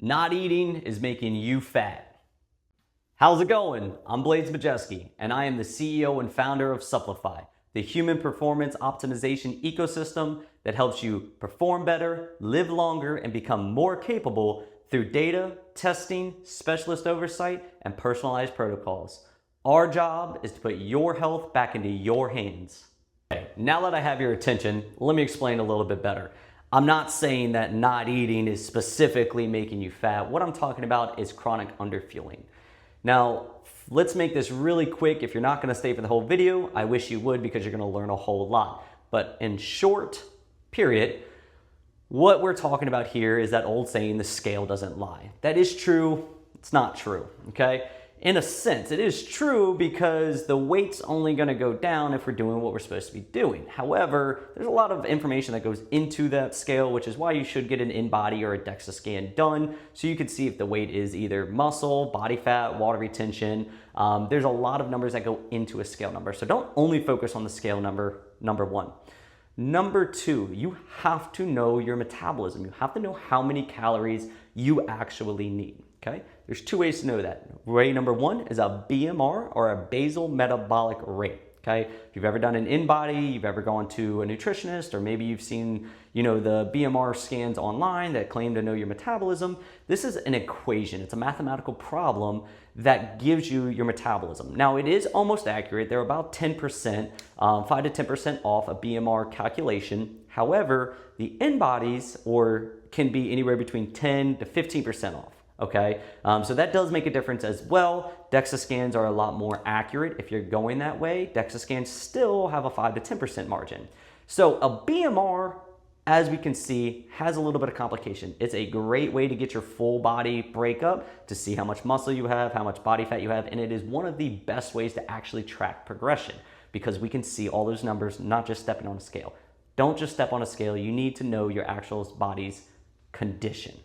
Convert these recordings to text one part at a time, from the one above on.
Not eating is making you fat. How's it going? I'm Blades Majeski, and I am the CEO and founder of Supplify, the human performance optimization ecosystem that helps you perform better, live longer, and become more capable through data, testing, specialist oversight, and personalized protocols. Our job is to put your health back into your hands. Okay, now that I have your attention, let me explain a little bit better. I'm not saying that not eating is specifically making you fat. What I'm talking about is chronic underfueling. Now, let's make this really quick. If you're not gonna stay for the whole video, I wish you would because you're gonna learn a whole lot. But in short period, what we're talking about here is that old saying, the scale doesn't lie. That is true, it's not true, okay? In a sense, it is true because the weight's only gonna go down if we're doing what we're supposed to be doing. However, there's a lot of information that goes into that scale, which is why you should get an in-body or a DEXA scan done so you can see if the weight is either muscle, body fat, water retention. There's a lot of numbers that go into a scale number. So don't only focus on the scale number one. Number two, you have to know your metabolism. You have to know how many calories you actually need. Okay, there's two ways to know that. Way number one is a BMR, or a basal metabolic rate. Okay, if you've ever done an in-body, you've ever gone to a nutritionist, or maybe you've seen, the BMR scans online that claim to know your metabolism. This is an equation. It's a mathematical problem that gives you your metabolism. Now, it is almost accurate. They're about 10%, 5 to 10% off a BMR calculation. However, the in-bodies can be anywhere between 10 to 15% off. Okay, so that does make a difference as well. DEXA scans are a lot more accurate if you're going that way. DEXA scans still have a 5 to 10% margin. So a BMR, as we can see, has a little bit of complication. It's a great way to get your full body breakup, to see how much muscle you have, how much body fat you have, and it is one of the best ways to actually track progression because we can see all those numbers, not just stepping on a scale. Don't just step on a scale. You need to know your actual body's condition.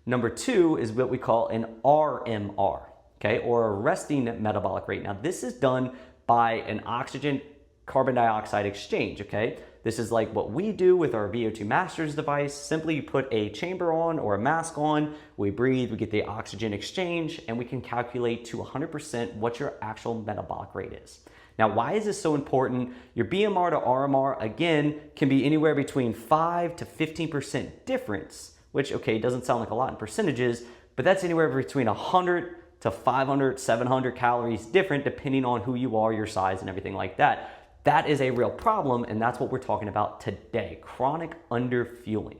Number two is what we call an RMR, okay, or a resting metabolic rate. Now, this is done by an oxygen carbon dioxide exchange, okay? This is like what we do with our VO2 Masters device. Simply you put a chamber on or a mask on, we breathe, we get the oxygen exchange, and we can calculate to 100% what your actual metabolic rate is. Now, why is this so important? Your BMR to RMR, again, can be anywhere between 5 to 15% difference, which, okay, doesn't sound like a lot in percentages, but that's anywhere between 100 to 500, 700 calories different depending on who you are, your size, and everything like that. That is a real problem, and that's what we're talking about today, chronic underfueling.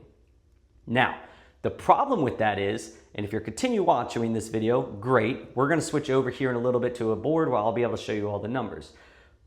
Now, the problem with that is, and if you're continue watching this video, great. We're gonna switch over here in a little bit to a board where I'll be able to show you all the numbers.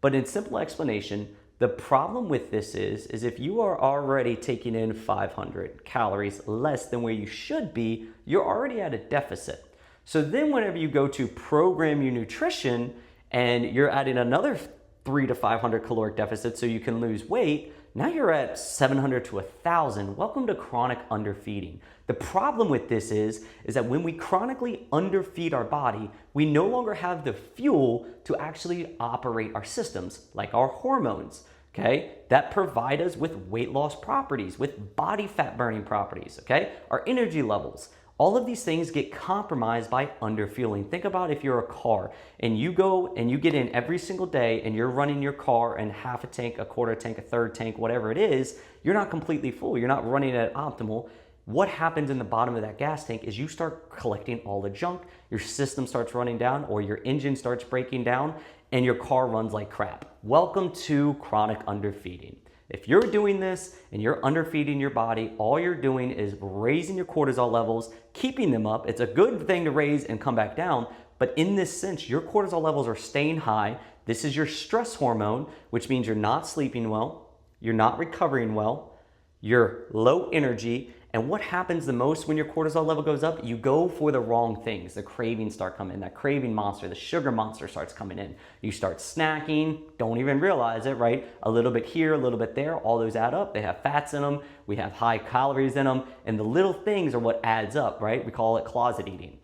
But in simple explanation, the problem with this is if you are already taking in 500 calories less than where you should be, you're already at a deficit. So then whenever you go to program your nutrition and you're adding another 300 to 500 caloric deficit so you can lose weight, now you're at 700 to 1,000. Welcome to chronic underfeeding. The problem with this is that when we chronically underfeed our body, we no longer have the fuel to actually operate our systems, like our hormones, okay? That provide us with weight loss properties, with body fat burning properties, okay? Our energy levels. All of these things get compromised by underfueling. Think about if you're a car and you go and you get in every single day and you're running your car in half a tank, a quarter tank, a third tank, whatever it is, you're not completely full. You're not running at optimal. What happens in the bottom of that gas tank is you start collecting all the junk, your system starts running down, or your engine starts breaking down, and your car runs like crap. Welcome to chronic underfeeding. If you're doing this and you're underfeeding your body, all you're doing is raising your cortisol levels, keeping them up. It's a good thing to raise and come back down, but in this sense, your cortisol levels are staying high. This is your stress hormone, which means you're not sleeping well, you're not recovering well, you're low energy. And what happens the most when your cortisol level goes up? You go for the wrong things. The cravings start coming in. That craving monster, the sugar monster starts coming in. You start snacking, don't even realize it, right? A little bit here, a little bit there, all those add up. They have fats in them. We have high calories in them. And the little things are what adds up, right? We call it closet eating.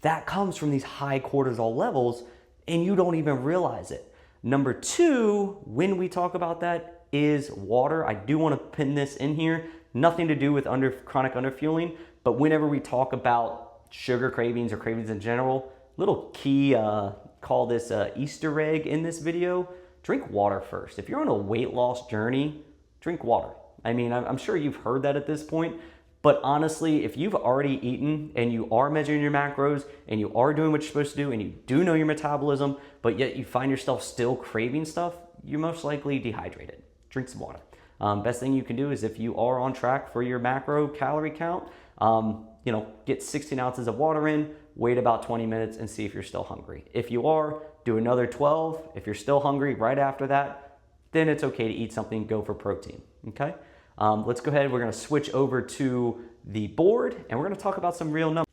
That comes from these high cortisol levels and you don't even realize it. Number two, when we talk about that, is water. I do want to pin this in here. Nothing to do with chronic underfueling, but whenever we talk about sugar cravings or cravings in general, little key, call this Easter egg in this video, drink water first. If you're on a weight loss journey, drink water. I mean, I'm sure you've heard that at this point, but honestly, if you've already eaten and you are measuring your macros and you are doing what you're supposed to do and you do know your metabolism, but yet you find yourself still craving stuff, you're most likely dehydrated. Drink some water. Best thing you can do is if you are on track for your macro calorie count, get 16 ounces of water in, wait about 20 minutes and see if you're still hungry. If you are, do another 12. If you're still hungry right after that, then it's okay to eat something, go for protein, okay? Let's go ahead, we're gonna switch over to the board and we're gonna talk about some real numbers.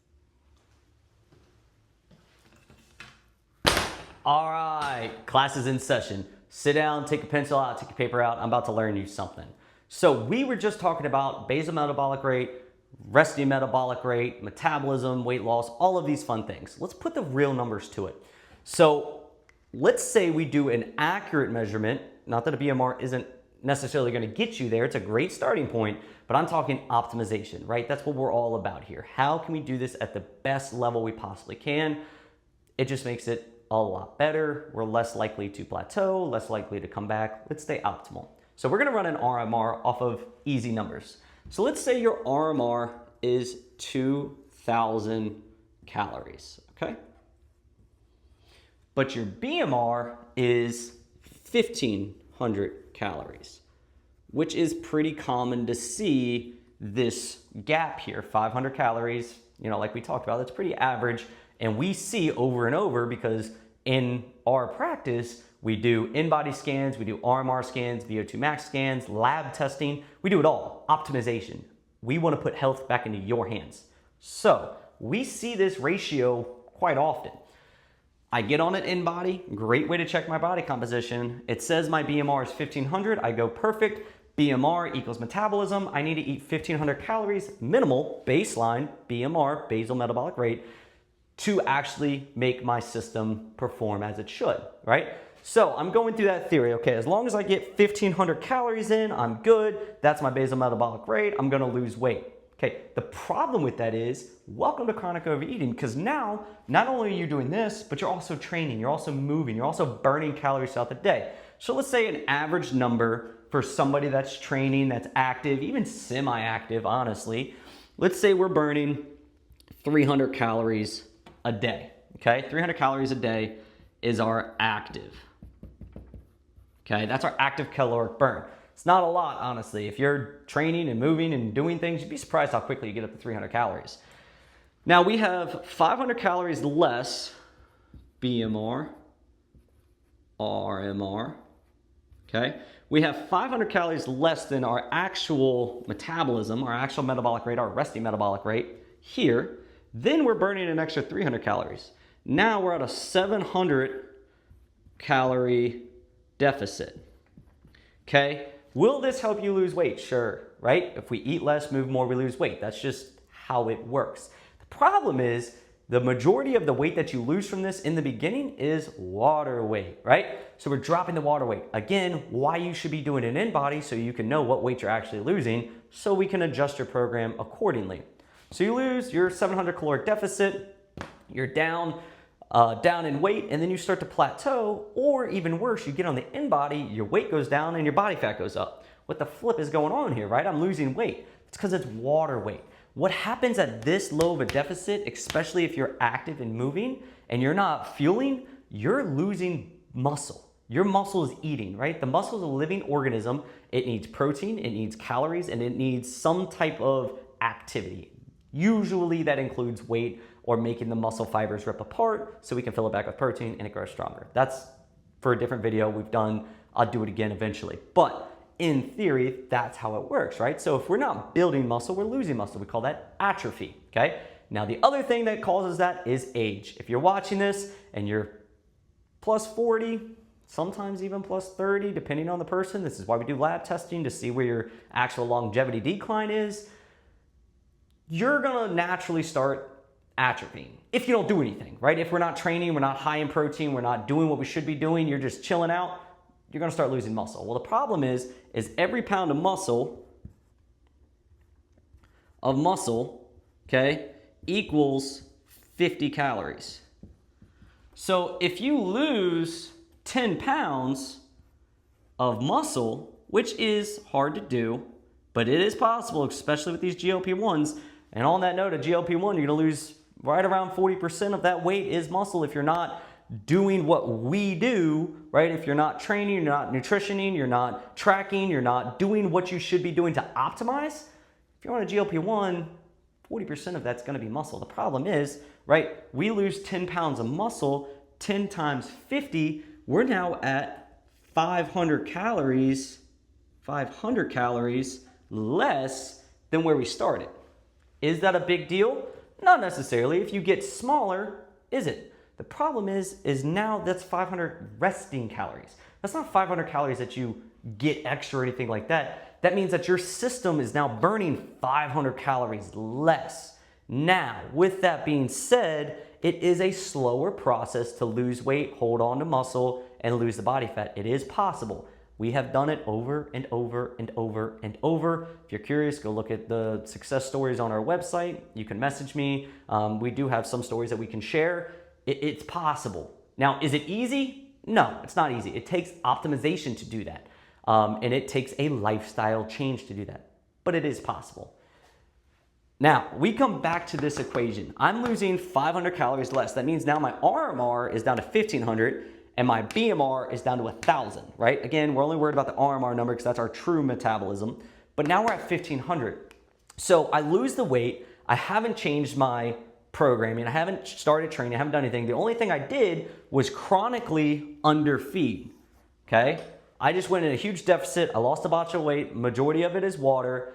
All right, class is in session. Sit down, take a pencil out, take a paper out. I'm about to learn you something. So we were just talking about basal metabolic rate, resting metabolic rate, metabolism, weight loss, all of these fun things. Let's put the real numbers to it. So let's say we do an accurate measurement, not that a BMR isn't necessarily going to get you there. It's a great starting point, but I'm talking optimization, right? That's what we're all about here. How can we do this at the best level we possibly can? It just makes it a lot better. We're less likely to plateau, less likely to come back. Let's stay optimal. So we're going to run an RMR off of easy numbers. So let's say your RMR is 2,000 calories, okay? But your BMR is 1,500 calories, which is pretty common to see this gap here, 500 calories, like we talked about, that's pretty average. And we see over and over because in our practice, we do in-body scans, we do RMR scans, VO2 max scans, lab testing, we do it all, optimization. We want to put health back into your hands. So we see this ratio quite often. I get on an in-body, great way to check my body composition. It says my BMR is 1,500, I go perfect. BMR equals metabolism. I need to eat 1,500 calories, minimal, baseline, BMR, basal metabolic rate, to actually make my system perform as it should, right? So I'm going through that theory, okay, as long as I get 1,500 calories in, I'm good, that's my basal metabolic rate, I'm gonna lose weight. Okay, the problem with that is, welcome to chronic overeating, because now, not only are you doing this, but you're also training, you're also moving, you're also burning calories throughout the day. So let's say an average number for somebody that's training, that's active, even semi-active, honestly, let's say we're burning 300 calories a day, okay? 300 calories a day is our active, okay? That's our active caloric burn. It's not a lot, honestly. If you're training and moving and doing things, you'd be surprised how quickly you get up to 300 calories. Now we have 500 calories less BMR, RMR, okay? We have 500 calories less than our actual metabolism, our actual metabolic rate, our resting metabolic rate here. Then we're burning an extra 300 calories. Now we're at a 700 calorie deficit. Okay, will this help you lose weight? Sure, right? If we eat less, move more, we lose weight. That's just how it works. The problem is the majority of the weight that you lose from this in the beginning is water weight, right? So we're dropping the water weight. Again, why you should be doing an in-body so you can know what weight you're actually losing so we can adjust your program accordingly. So you lose your 700 caloric deficit, you're down in weight, and then you start to plateau, or even worse, you get on the in-body, your weight goes down and your body fat goes up. What the flip is going on here, right? I'm losing weight. It's because it's water weight. What happens at this low of a deficit, especially if you're active and moving and you're not fueling, you're losing muscle. Your muscle is eating, right? The muscle is a living organism. It needs protein, it needs calories, and it needs some type of activity. Usually that includes weight or making the muscle fibers rip apart so we can fill it back with protein and it grows stronger. That's for a different video we've done. I'll do it again eventually. But in theory, that's how it works, right? So if we're not building muscle, we're losing muscle. We call that atrophy, okay? Now the other thing that causes that is age. If you're watching this and you're plus 40, sometimes even plus 30, depending on the person, this is why we do lab testing to see where your actual longevity decline is, you're gonna naturally start atrophying if you don't do anything, right? If we're not training, we're not high in protein, we're not doing what we should be doing, you're just chilling out, you're gonna start losing muscle. Well, the problem is every pound of muscle, okay, equals 50 calories. So if you lose 10 pounds of muscle, which is hard to do, but it is possible, especially with these GLP-1s. And on that note, a GLP-1, you're gonna lose right around 40% of that weight is muscle if you're not doing what we do, right? If you're not training, you're not nutritioning, you're not tracking, you're not doing what you should be doing to optimize. If you're on a GLP-1, 40% of that's gonna be muscle. The problem is, right, we lose 10 pounds of muscle, 10 times 50, we're now at 500 calories less than where we started. Is that a big deal? Not necessarily. If you get smaller, is it? The problem is now that's 500 resting calories. That's not 500 calories that you get extra or anything like that. That means that your system is now burning 500 calories less. Now, with that being said, it is a slower process to lose weight, hold on to muscle, and lose the body fat. It is possible. We have done it over and over and over and over. If you're curious, go look at the success stories on our website. You can message me. We do have some stories that we can share. It's possible. Now, is it easy? No, it's not easy. It takes optimization to do that. And it takes a lifestyle change to do that. But it is possible. Now, we come back to this equation. I'm losing 500 calories less. That means now my RMR is down to 1,500 and my BMR is down to 1,000, right? Again, we're only worried about the RMR number because that's our true metabolism. But now we're at 1,500. So I lose the weight. I haven't changed my programming. I haven't started training. I haven't done anything. The only thing I did was chronically underfeed, okay? I just went in a huge deficit. I lost a bunch of weight. Majority of it is water.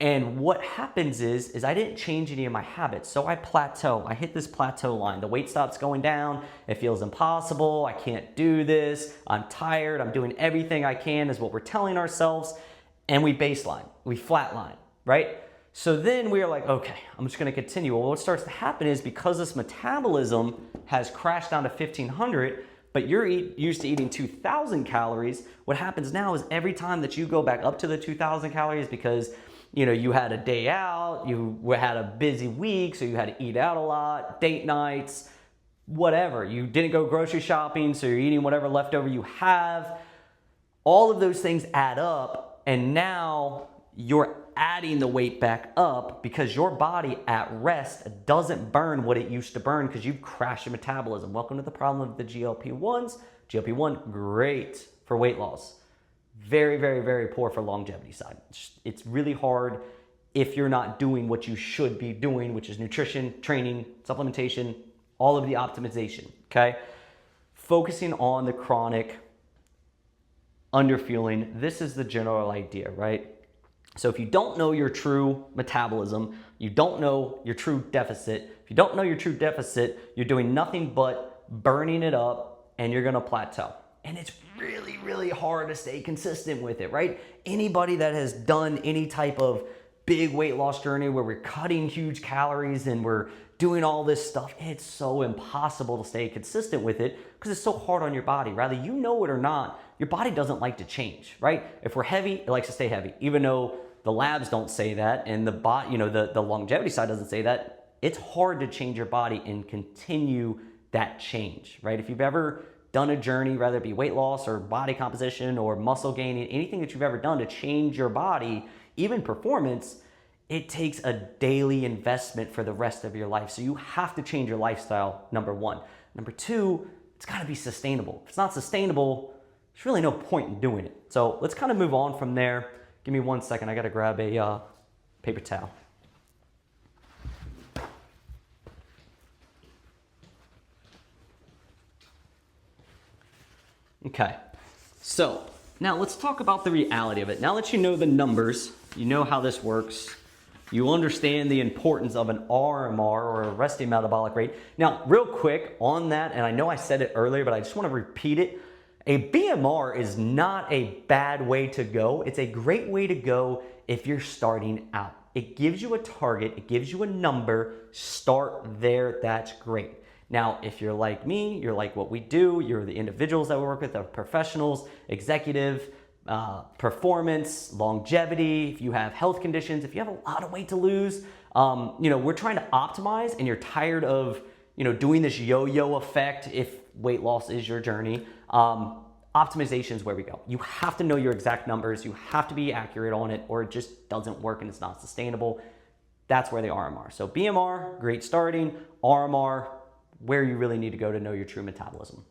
And what happens is I didn't change any of my habits. So I plateau. I hit this plateau line. The weight stops going down. It feels impossible. I can't do this. I'm tired. I'm doing everything I can is what we're telling ourselves. And we baseline. We flatline, right? So then we are like, okay, I'm just going to continue. Well, what starts to happen is because this metabolism has crashed down to 1,500, but you're used to eating 2,000 calories, what happens now is every time that you go back up to the 2,000 calories because you had a day out, you had a busy week, so you had to eat out a lot, date nights, whatever. You didn't go grocery shopping, so you're eating whatever leftover you have. All of those things add up, and now you're adding the weight back up because your body at rest doesn't burn what it used to burn because you've crashed your metabolism. Welcome to the problem of the GLP-1s. GLP-1, great for weight loss. Very, very, very poor for longevity side. It's really hard if you're not doing what you should be doing, which is nutrition, training, supplementation, all of the optimization, okay? Focusing on the chronic underfueling, this is the general idea, right? So if you don't know your true metabolism, you don't know your true deficit. If you don't know your true deficit, you're doing nothing but burning it up and you're gonna plateau. And it's really, really hard to stay consistent with it, right? Anybody that has done any type of big weight loss journey where we're cutting huge calories and we're doing all this stuff, it's so impossible to stay consistent with it because it's so hard on your body. Rather you know it or not, your body doesn't like to change, right? If we're heavy, it likes to stay heavy, even though the labs don't say that and the longevity side doesn't say that. It's hard to change your body and continue that change, right? If you've ever done a journey, whether it be weight loss or body composition or muscle gaining, anything that you've ever done to change your body, even performance, it takes a daily investment for the rest of your life. So you have to change your lifestyle, number one. Number two, it's gotta be sustainable. If it's not sustainable, there's really no point in doing it. So let's kind of move on from there. Give me 1 second, I gotta grab a paper towel. Okay, so now let's talk about the reality of it. Now that you know the numbers, you know how this works, you understand the importance of an RMR or a resting metabolic rate. Now, real quick on that, and I know I said it earlier, but I just want to repeat it. A BMR is not a bad way to go. It's a great way to go if you're starting out. It gives you a target, it gives you a number, start there, that's great. Now, if you're like me, you're like what we do, you're the individuals that we work with, the professionals, executive, performance, longevity, if you have health conditions, if you have a lot of weight to lose, We're trying to optimize and you're tired of, doing this yo-yo effect if weight loss is your journey. Optimization is where we go. You have to know your exact numbers. You have to be accurate on it or it just doesn't work and it's not sustainable. That's where the RMR. So BMR, great starting. RMR, where you really need to go to know your true metabolism.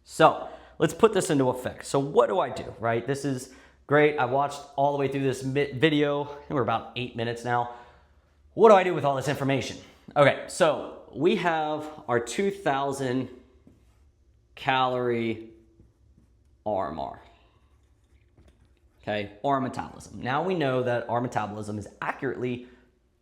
So let's put this into effect. So what do I do, right? This is great. I watched all the way through this video. We're about 8 minutes now. What do I do with all this information? Okay, so we have our 2,000 calorie RMR. Okay, our metabolism. Now we know that our metabolism is accurately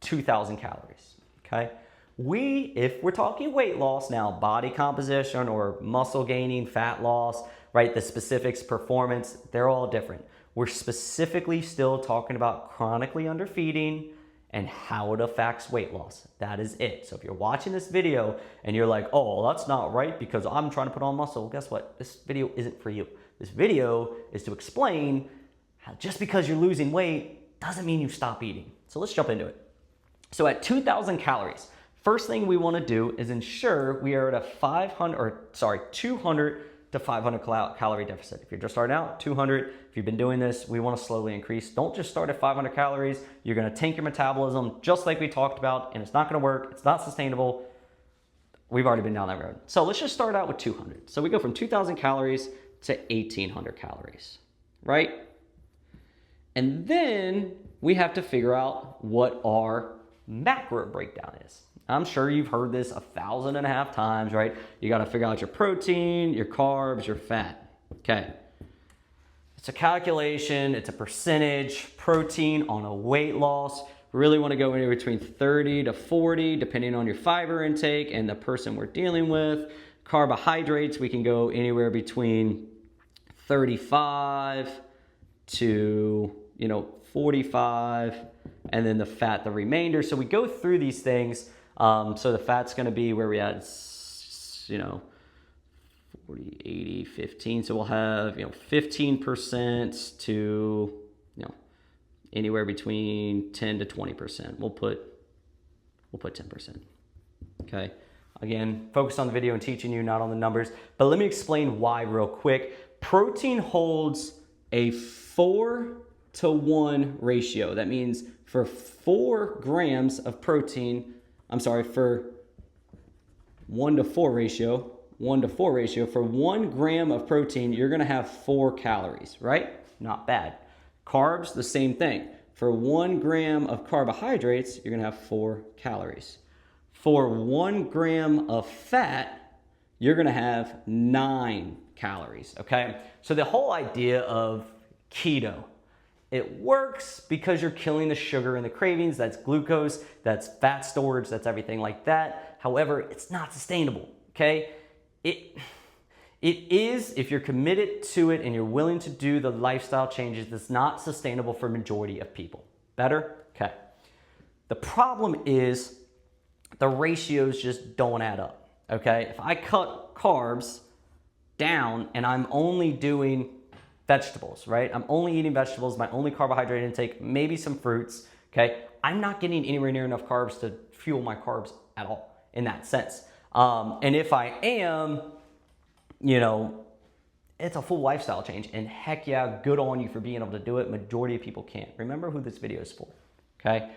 2,000 calories. Okay, if we're talking weight loss now, body composition or muscle gaining, fat loss, right? The specifics, performance, they're all different. We're specifically still talking about chronically underfeeding and how it affects weight loss. That is it. So if you're watching this video and you're like, oh, well, that's not right because I'm trying to put on muscle, well, guess what? This video isn't for you. This video is to explain how just because you're losing weight doesn't mean you stop eating. So let's jump into it. So at 2,000 calories, first thing we want to do is ensure we are at a 200 to 500 calorie deficit. If you're just starting out, 200. If you've been doing this, we want to slowly increase. Don't just start at 500 calories. You're going to tank your metabolism just like we talked about, and it's not going to work. It's not sustainable. We've already been down that road. So let's just start out with 200. So we go from 2,000 calories to 1,800 calories, right? And then we have to figure out what our macro breakdown is. I'm sure you've heard this 1,500 times, right? You got to figure out your protein, your carbs, your fat. Okay. It's a calculation. It's a percentage. Protein on a weight loss. We really want to go anywhere between 30 to 40, depending on your fiber intake and the person we're dealing with. Carbohydrates, we can go anywhere between 35 to, 45, and then the fat, the remainder. So we go through these things. So the fat's going to be where we at, 40, 80, 15. So we'll have, 15% to, anywhere between 10 to 20%. We'll put 10%. Okay. Again, focus on the video and teaching you, not on the numbers. But let me explain why real quick. Protein holds a 4-to-1 ratio. That means for 4 grams of protein, for 1-to-4 ratio, for 1 gram of protein, you're going to have 4 calories, right? Not bad. Carbs, the same thing. For 1 gram of carbohydrates, you're going to have 4 calories. For 1 gram of fat, you're going to have 9 calories, okay? So the whole idea of keto, it works because you're killing the sugar and the cravings. That's glucose, that's fat storage, that's everything like that. However, it's not sustainable, okay? It is, if you're committed to it and you're willing to do the lifestyle changes, that's not sustainable for a majority of people. Better? Okay. The problem is the ratios just don't add up, okay? If I cut carbs down and I'm only doing vegetables, right? I'm only eating vegetables, my only carbohydrate intake, maybe some fruits, okay? I'm not getting anywhere near enough carbs to fuel my carbs at all in that sense. And if I am, it's a full lifestyle change, and heck yeah, good on you for being able to do it. Majority of people can't. Remember who this video is for, okay?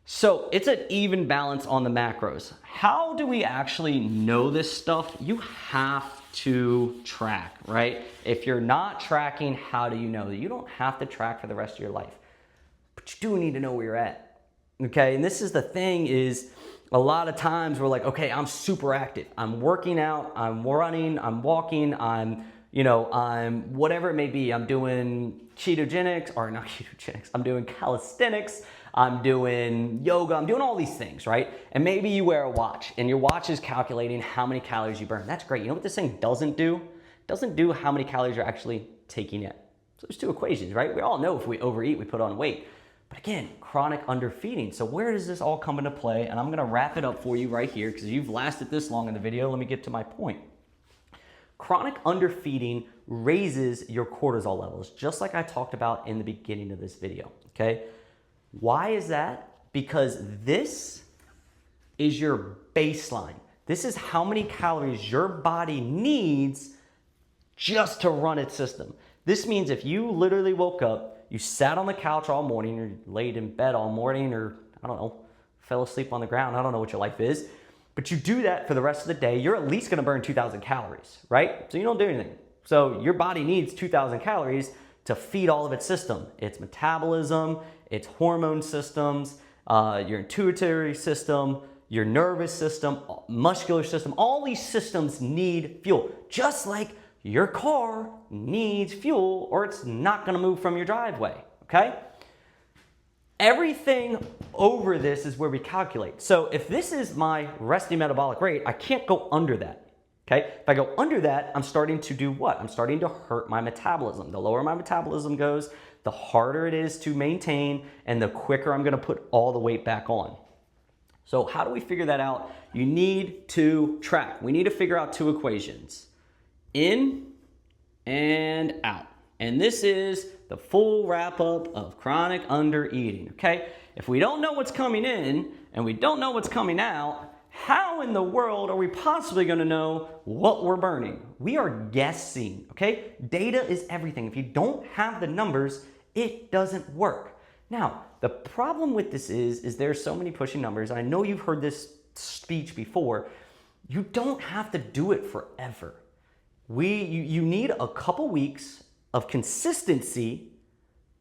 So it's an even balance on the macros. How do we actually know this stuff? You have to track, right? If you're not tracking, how do you know that? You don't have to track for the rest of your life, but you do need to know where you're at, okay? And this is the thing is, a lot of times we're like, okay, I'm super active. I'm working out, I'm running, I'm walking, I'm whatever it may be. I'm doing I'm doing calisthenics, I'm doing yoga, I'm doing all these things, right? And maybe you wear a watch and your watch is calculating how many calories you burn. That's great. You know what this thing doesn't do? It doesn't do how many calories you're actually taking in. So there's 2 equations, right? We all know if we overeat, we put on weight. But again, chronic underfeeding. So where does this all come into play? And I'm going to wrap it up for you right here because you've lasted this long in the video. Let me get to my point. Chronic underfeeding raises your cortisol levels, just like I talked about in the beginning of this video, okay? Why is that? because this is your baseline. This is how many calories your body needs just to run its system. This means if you literally woke up, you sat on the couch all morning, or laid in bed all morning, or I don't know, fell asleep on the ground, I don't know what your life is, but you do that for the rest of the day, you're at least gonna burn 2,000 calories, right? So you don't do anything. So your body needs 2,000 calories to feed all of its system. Its metabolism, its hormone systems, your intuitory system, your nervous system, muscular system, all these systems need fuel. Just like your car needs fuel or it's not gonna move from your driveway, okay? Everything over this is where we calculate. So if this is my resting metabolic rate, I can't go under that, okay? If I go under that, I'm starting to do what? I'm starting to hurt my metabolism. The lower my metabolism goes, the harder it is to maintain and the quicker I'm gonna put all the weight back on. So how do we figure that out? You need to track. We need to figure out two equations, in and out. And this is the full wrap up of chronic undereating, okay? If we don't know what's coming in and we don't know what's coming out, how in the world are we possibly gonna know what we're burning? We are guessing, okay? Data is everything. If you don't have the numbers, it doesn't work. Now, the problem with this is there's so many pushing numbers. I know you've heard this speech before. You don't have to do it forever. You need a couple weeks of consistency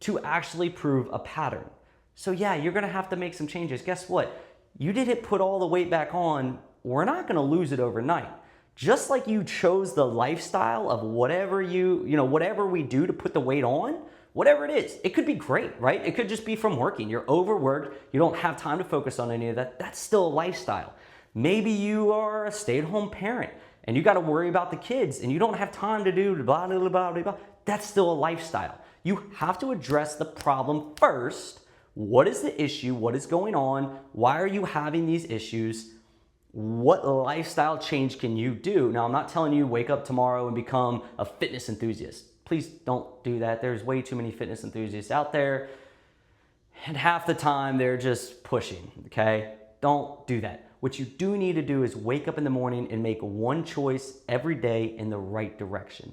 to actually prove a pattern. So yeah, you're gonna have to make some changes. Guess what? You didn't put all the weight back on. We're not gonna lose it overnight. Just like you chose the lifestyle of whatever whatever we do to put the weight on, whatever it is, it could be great, right? It could just be from working. You're overworked. You don't have time to focus on any of that. That's still a lifestyle. Maybe you are a stay-at-home parent and you got to worry about the kids and you don't have time to do blah, blah, blah, blah, blah. That's still a lifestyle. You have to address the problem first. What is the issue? What is going on? Why are you having these issues? What lifestyle change can you do? Now, I'm not telling you wake up tomorrow and become a fitness enthusiast. Please don't do that. There's way too many fitness enthusiasts out there, and half the time they're just pushing, okay? Don't do that. What you do need to do is wake up in the morning and make one choice every day in the right direction.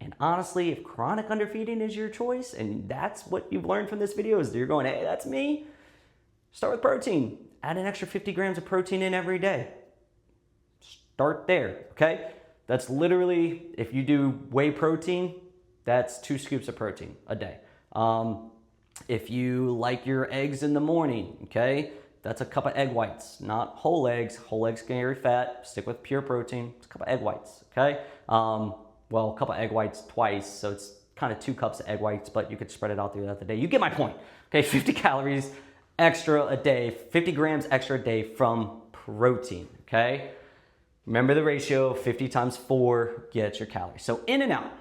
And honestly, if chronic underfeeding is your choice, and that's what you've learned from this video, is you're going, hey, that's me, start with protein. Add an extra 50 grams of protein in every day. Start there, okay? That's literally, if you do whey protein, that's 2 scoops of protein a day. If you like your eggs in the morning, okay, that's a cup of egg whites, not whole eggs. Whole eggs can carry fat. Stick with pure protein. It's a cup of egg whites, okay? Well, a cup of egg whites twice, so it's kind of 2 cups of egg whites, but you could spread it out throughout the day. You get my point, okay? 50 calories extra a day, 50 grams extra a day from protein, okay? Remember the ratio, 50 times 4 gets your calories. So in and out.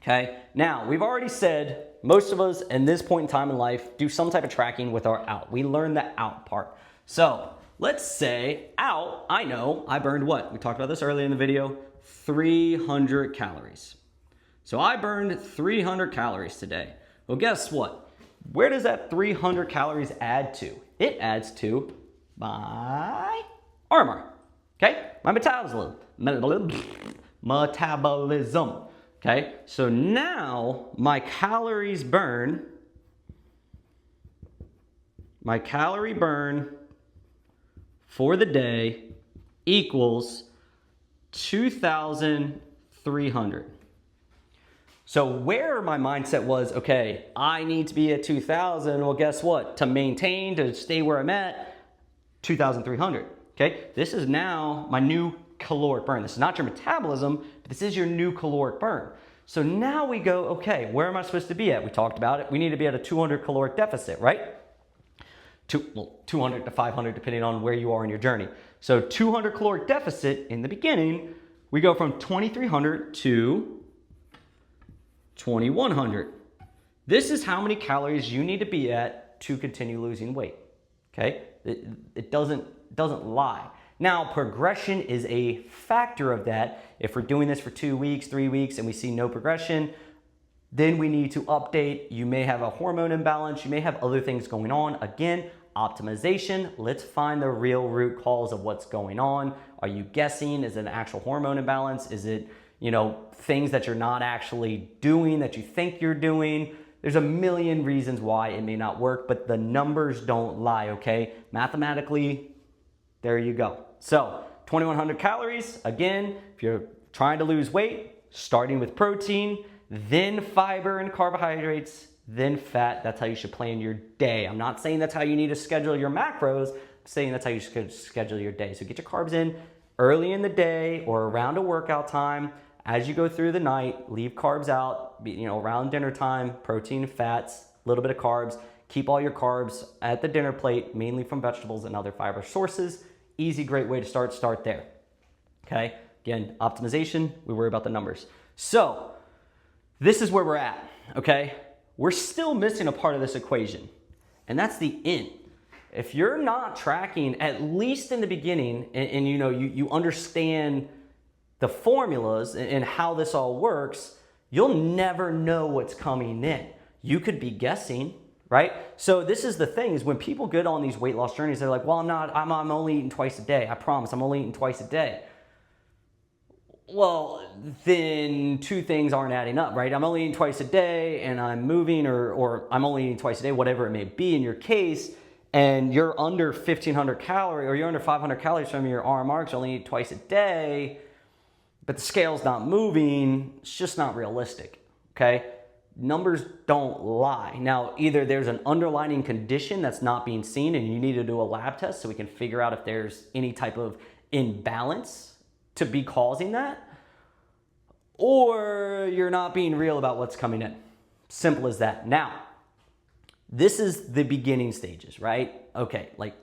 Okay, now we've already said most of us in this point in time in life do some type of tracking with our out. We learned the out part. So let's say out, I know I burned what? We talked about this earlier in the video, 300 calories. So I burned 300 calories today. Well, guess what? Where does that 300 calories add to? It adds to my armor, okay? My metabolism. Okay, so now my calorie burn for the day equals 2,300. So where my mindset was, okay, I need to be at 2,000. Well, guess what? To maintain, to stay where I'm at, 2,300. Okay, this is now my new caloric burn. This is not your metabolism, but this is your new caloric burn. So now we go, okay, where am I supposed to be at? We talked about it. We need to be at a 200 caloric deficit, right? 200 to 500, depending on where you are in your journey. So 200 caloric deficit in the beginning, we go from 2,300 to 2,100. This is how many calories you need to be at to continue losing weight, okay? It doesn't lie. Now, progression is a factor of that. If we're doing this for 2 weeks, 3 weeks, and we see no progression, then we need to update. You may have a hormone imbalance. You may have other things going on. Again, optimization. Let's find the real root cause of what's going on. Are you guessing? Is it an actual hormone imbalance? Is it, things that you're not actually doing that you think you're doing? There's a million reasons why it may not work, but the numbers don't lie, okay? Mathematically, there you go. So 2,100 calories, again, if you're trying to lose weight, starting with protein, then fiber and carbohydrates, then fat. That's how you should plan your day. I'm not saying that's how you need to schedule your macros. I'm saying that's how you should schedule your day. So get your carbs in early in the day or around a workout time. As you go through the night, leave carbs out, around dinner time, protein, fats, a little bit of carbs. Keep all your carbs at the dinner plate, mainly from vegetables and other fiber sources. Easy, great way to start there. Okay, again, optimization, we worry about the numbers. So this is where we're at, okay? We're still missing a part of this equation, and that's the in. If you're not tracking, at least in the beginning, and you understand the formulas and how this all works, you'll never know what's coming in. You could be guessing, right? So this is the thing, is when people get on these weight loss journeys, they're like, well, I'm only eating twice a day. I promise, I'm only eating twice a day. Well, then two things aren't adding up, right? I'm only eating twice a day and I'm moving, or I'm only eating twice a day, whatever it may be in your case, and you're under 1,500 calories, or you're under 500 calories from your RMR, because you only eat twice a day, but the scale's not moving. It's just not realistic, okay? Numbers don't lie. Now, either there's an underlying condition that's not being seen and you need to do a lab test so we can figure out if there's any type of imbalance to be causing that, or you're not being real about what's coming in. Simple as that. Now, this is the beginning stages, right? Okay, like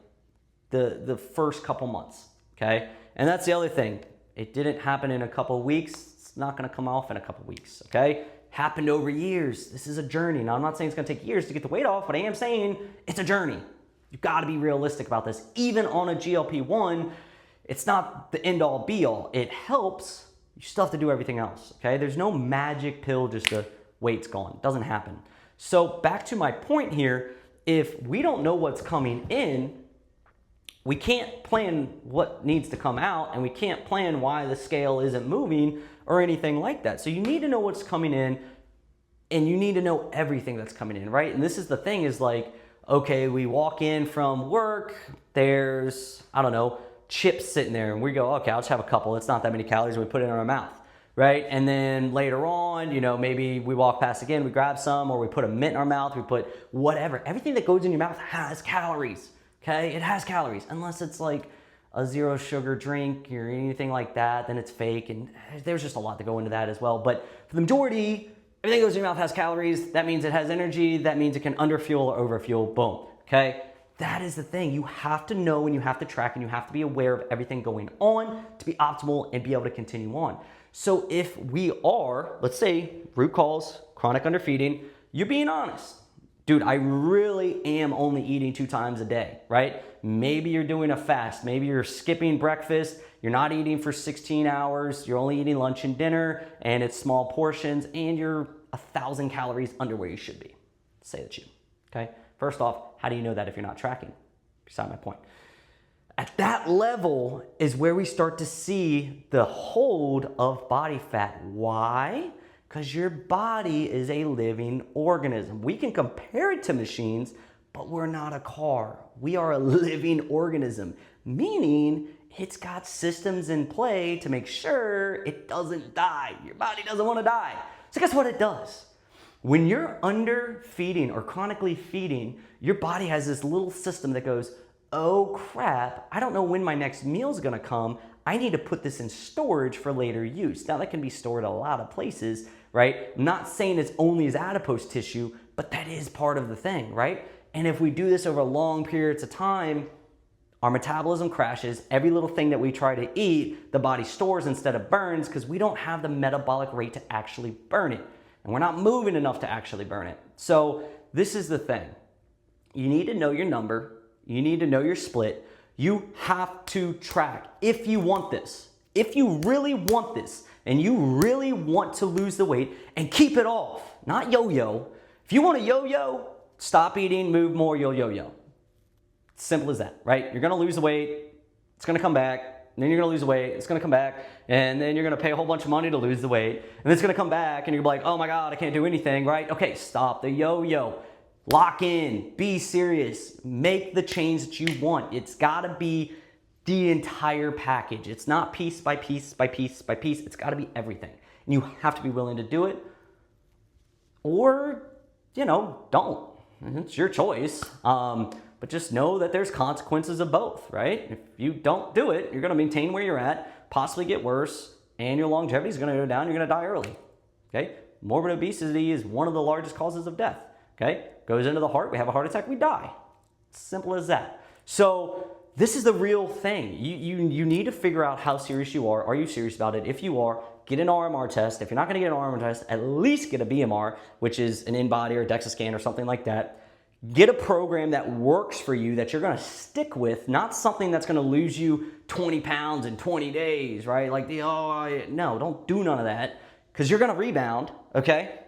the first couple months, okay? And that's the other thing. It didn't happen in a couple weeks. It's not gonna come off in a couple weeks, okay? Happened over years. This is a journey. Now, I'm not saying it's gonna take years to get the weight off, but I am saying it's a journey. You've gotta be realistic about this. Even on a GLP-1, it's not the end all be all. It helps. You still have to do everything else, okay? There's no magic pill just the weight's gone. It doesn't happen. So back to my point here, if we don't know what's coming in, we can't plan what needs to come out, and we can't plan why the scale isn't moving or anything like that. So you need to know what's coming in, and you need to know everything that's coming in, right? And this is the thing, is like, okay, we walk in from work, there's, chips sitting there, and we go, okay, I'll just have a couple. It's not that many calories, and we put it in our mouth, right? And then later on, maybe we walk past again, we grab some, or we put a mint in our mouth, we put whatever. Everything that goes in your mouth has calories. Okay, it has calories, unless it's like a zero sugar drink or anything like that, then it's fake, and there's just a lot to go into that as well. But for the majority, everything that goes in your mouth has calories. That means it has energy. That means it can underfuel or overfuel. Boom. Okay, that is the thing. You have to know, and you have to track, and you have to be aware of everything going on to be optimal and be able to continue on. So if we are, let's say, root cause, chronic underfeeding, you're being honest. Dude, I really am only eating 2 times a day, right? Maybe you're doing a fast. Maybe you're skipping breakfast. You're not eating for 16 hours. You're only eating lunch and dinner, and it's small portions, and you're 1,000 calories under where you should be. Say that's you, okay? First off, how do you know that if you're not tracking? Beside my point. At that level is where we start to see the hold of body fat. Why? Because your body is a living organism. We can compare it to machines, but we're not a car. We are a living organism, meaning it's got systems in play to make sure it doesn't die. Your body doesn't want to die. So guess what it does? When you're underfeeding or chronically feeding, your body has this little system that goes, oh crap, I don't know when my next meal is gonna come. I need to put this in storage for later use. Now that can be stored a lot of places, right? I'm not saying it's only as adipose tissue, but that is part of the thing, right? And if we do this over long periods of time, our metabolism crashes. Every little thing that we try to eat, the body stores instead of burns, because we don't have the metabolic rate to actually burn it. And we're not moving enough to actually burn it. So this is the thing. You need to know your number. You need to know your split. You have to track if you want this. If you really want this, and you really want to lose the weight and keep it off, not yo-yo. If you want to yo-yo, stop eating, move more, you'll yo-yo. Simple as that, right? You're gonna lose the weight, it's gonna come back, and then you're gonna lose the weight, it's gonna come back, and then you're gonna pay a whole bunch of money to lose the weight, and it's gonna come back, and you're like, oh my God, I can't do anything, right? Okay, stop the yo-yo. Lock in, be serious, make the change that you want. It's gotta be the entire package. It's not piece by piece by piece by piece. It's gotta be everything. And you have to be willing to do it, or, don't. It's your choice. But just know that there's consequences of both, right? If you don't do it, you're gonna maintain where you're at, possibly get worse, and your longevity is gonna go down, you're gonna die early, okay? Morbid obesity is one of the largest causes of death, okay? Goes into the heart, we have a heart attack, we die. Simple as that. So this is the real thing. You need to figure out how serious you are. Are you serious about it? If you are, get an RMR test. If you're not gonna get an RMR test, at least get a BMR, which is an in-body or DEXA scan or something like that. Get a program that works for you, that you're gonna stick with, not something that's gonna lose you 20 pounds in 20 days, right? Like, no, don't do none of that, because you're gonna rebound, okay?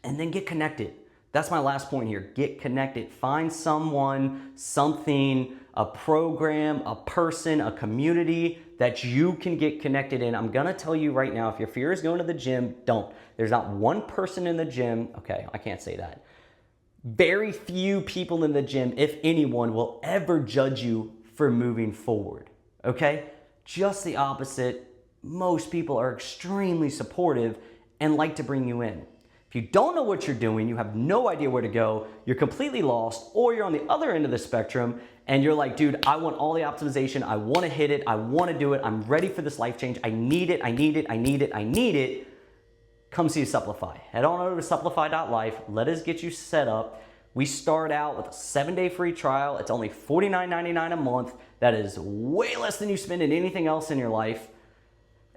And then get connected. That's my last point here. Get connected. Find someone, something, a program, a person, a community that you can get connected in. I'm gonna tell you right now, if your fear is going to the gym, don't. There's not one person in the gym, okay, I can't say that. Very few people in the gym, if anyone, will ever judge you for moving forward, okay? Just the opposite. Most people are extremely supportive and like to bring you in. If you don't know what you're doing, you have no idea where to go, you're completely lost, or you're on the other end of the spectrum and you're like, dude, I want all the optimization, I wanna hit it, I wanna do it, I'm ready for this life change, I need it, I need it, I need it, I need it, come see Supplify. Head on over to supplify.life, let us get you set up. We start out with a 7-day free trial. It's only $49.99 a month. That is way less than you spend in anything else in your life.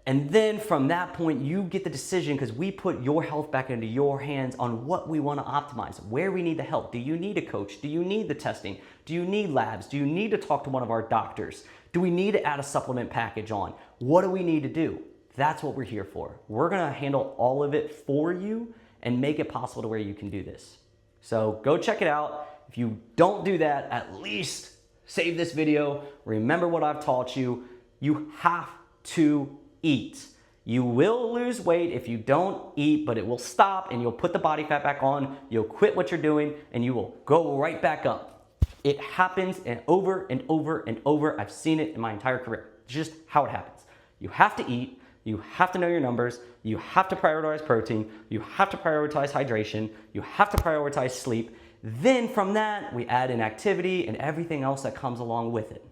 And then from that point, you get the decision, because we put your health back into your hands on what we want to optimize, where we need the help. Do you need a coach? Do you need the testing? Do you need labs? Do you need to talk to one of our doctors? Do we need to add a supplement package on? What do we need to do? That's what we're here for. We're gonna handle all of it for you and make it possible to where you can do this. So go check it out. If you don't do that, at least save this video. Remember what I've taught you. You have to eat. You will lose weight if you don't eat, but it will stop and you'll put the body fat back on, you'll quit what you're doing, and you will go right back up. It happens and over and over and over. I've seen it in my entire career. It's just how it happens. You have to eat. You have to know your numbers, you have to prioritize protein, you have to prioritize hydration, you have to prioritize sleep. Then from that, we add in activity and everything else that comes along with it.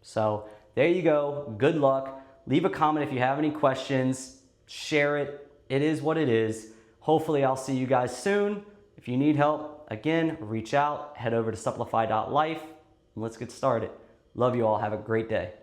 So there you go, good luck. Leave a comment if you have any questions, share it. It is what it is. Hopefully I'll see you guys soon. If you need help, again, reach out, head over to supplify.life, and let's get started. Love you all, have a great day.